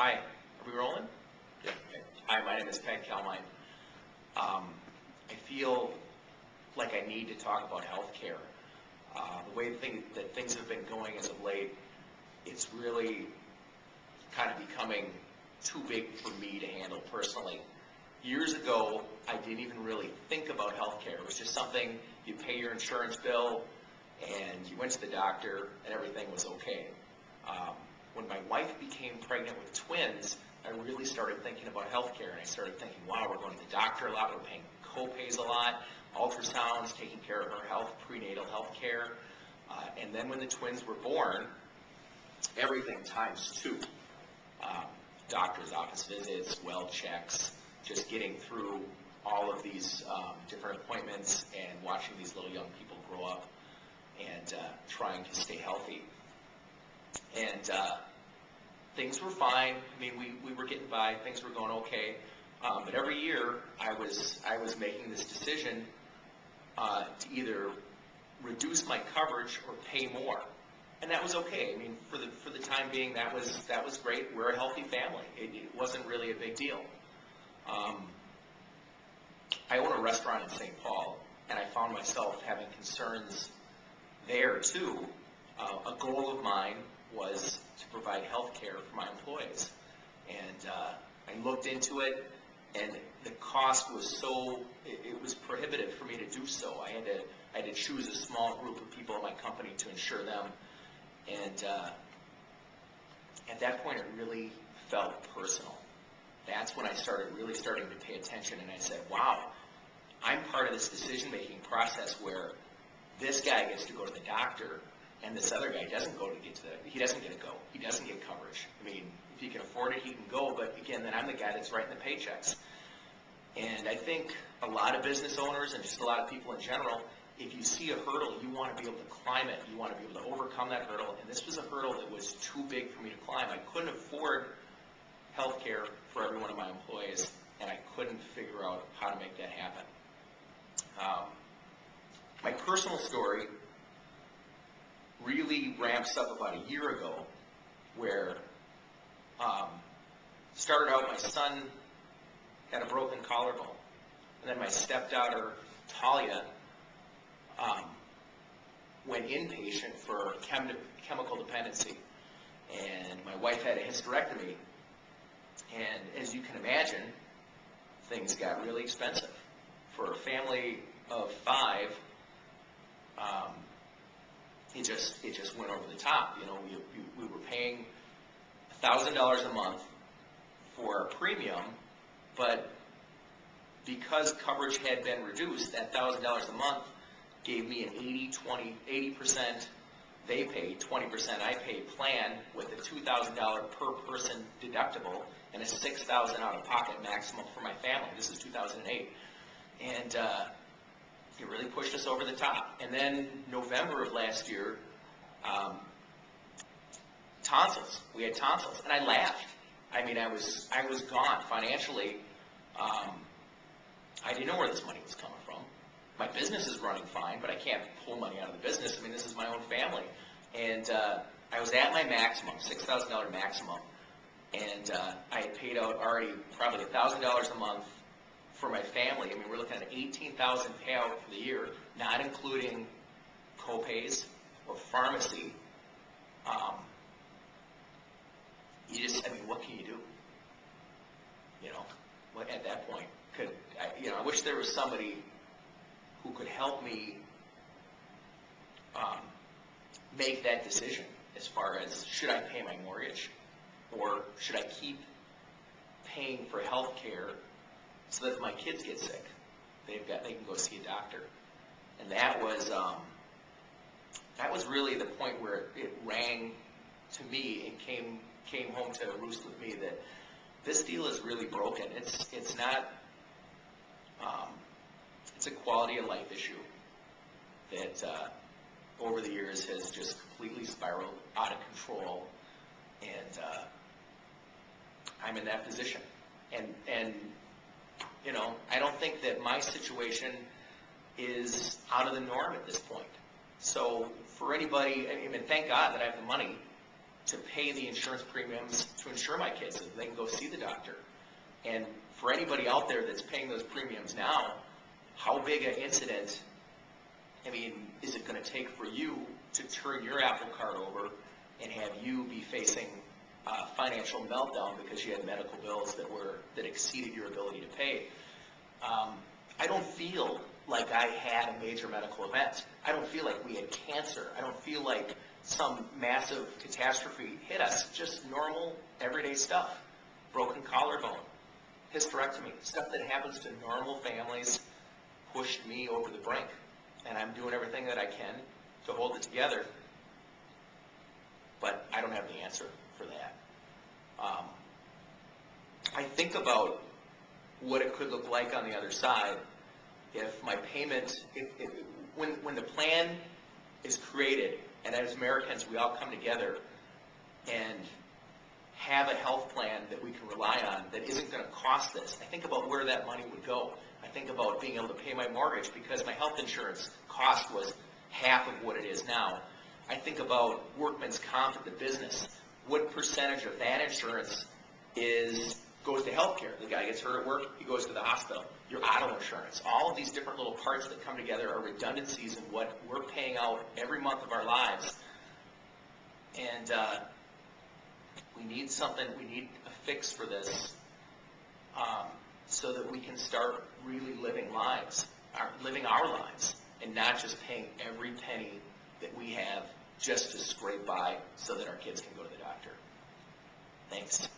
Hi, are we rolling? Yeah. Okay. Hi, my name is Pat Kalmine. I feel like I need to talk about healthcare. The way that things have been going as of late, it's really kind of becoming too big for me to handle personally. Years ago, I didn't even really think about healthcare. It was just something, you pay your insurance bill, and you went to the doctor, and everything was okay. When my wife became pregnant with twins, I really started thinking about healthcare, and I started thinking, wow, we're going to the doctor a lot, we're paying co-pays a lot, ultrasounds, taking care of her health, prenatal health care. And then when the twins were born, everything times two. Doctor's office visits, well checks, just getting through all of these different appointments and watching these little young people grow up and trying to stay healthy. And things were fine. I mean, we were getting by, things were going okay. But every year I was making this decision to either reduce my coverage or pay more. And that was okay. I mean, for the time being, that was great. We're a healthy family. It wasn't really a big deal. I own a restaurant in St. Paul, and I found myself having concerns there too. A goal of mine was to provide health care for my employees. And I looked into it, and the cost was it was prohibitive for me to do so. I had to choose a small group of people in my company to insure them. And at that point, it really felt personal. That's when I really starting to pay attention, and I said, wow, I'm part of this decision-making process where this guy gets to go to the doctor, and this other guy doesn't he doesn't get to go. He doesn't get coverage. I mean, if he can afford it, he can go, but again, then I'm the guy that's writing the paychecks. And I think a lot of business owners and just a lot of people in general, if you see a hurdle, you want to be able to climb it. You want to be able to overcome that hurdle, and this was a hurdle that was too big for me to climb. I couldn't afford health care for every one of my employees, and I couldn't figure out how to make that happen. My personal story really ramps up about a year ago, where started out, my son had a broken collarbone, and then my stepdaughter Talia went inpatient for chemical dependency, and my wife had a hysterectomy, and as you can imagine, things got really expensive. For a family of 5, it just went over the top. You know, we were paying $1,000 a month for a premium, but because coverage had been reduced, that $1,000 a month gave me an 80% they paid, 20% I paid plan with a $2,000 per person deductible and a $6,000 out-of-pocket maximum for my family. This is 2008. And it really pushed us over the top. And then November of last year, tonsils. We had tonsils, and I laughed. I mean, I was gone financially. I didn't know where this money was coming from. My business is running fine, but I can't pull money out of the business. I mean, this is my own family. And I was at my maximum, $6,000 maximum, and I had paid out already probably $1,000 a month for my family. I mean, we're looking at an $18,000 payout for the year, not including co-pays or pharmacy. I mean, what can you do? You know, at that point, I wish there was somebody who could help me make that decision as far as, should I pay my mortgage, or should I keep paying for health care so that if my kids get sick, they can go see a doctor. And that was really the point where it rang to me and came home to roost with me that this deal is really broken. It's not. It's a quality of life issue that over the years has just completely spiraled out of control, and I'm in that position. And you know, I don't think that my situation is out of the norm at this point. So for anybody, I mean, thank God that I have the money to pay the insurance premiums to insure my kids so that they can go see the doctor. And for anybody out there that's paying those premiums now, how big an incident, I mean, is it going to take for you to turn your Apple Card over and have you be facing a financial meltdown because you had medical bills that exceeded your ability to pay? I don't feel like I had a major medical event. I don't feel like we had cancer. I don't feel like some massive catastrophe hit us. Just normal, everyday stuff. Broken collarbone, hysterectomy, stuff that happens to normal families pushed me over the brink. And I'm doing everything that I can to hold it together. But I don't have the answer for that. I think about what it could look like on the other side if my payment, when the plan is created, and as Americans we all come together and have a health plan that we can rely on that isn't going to cost us. I think about where that money would go. I think about being able to pay my mortgage because my health insurance cost was half of what it is now. I think about workman's comp at the business. What percentage of that insurance goes to healthcare? The guy gets hurt at work, he goes to the hospital. Your auto insurance, all of these different little parts that come together are redundancies in what we're paying out every month of our lives. And we need something, we need a fix for this so that we can start really living our lives, and not just paying every penny that we have just to scrape by so that our kids can go to the doctor. Thanks.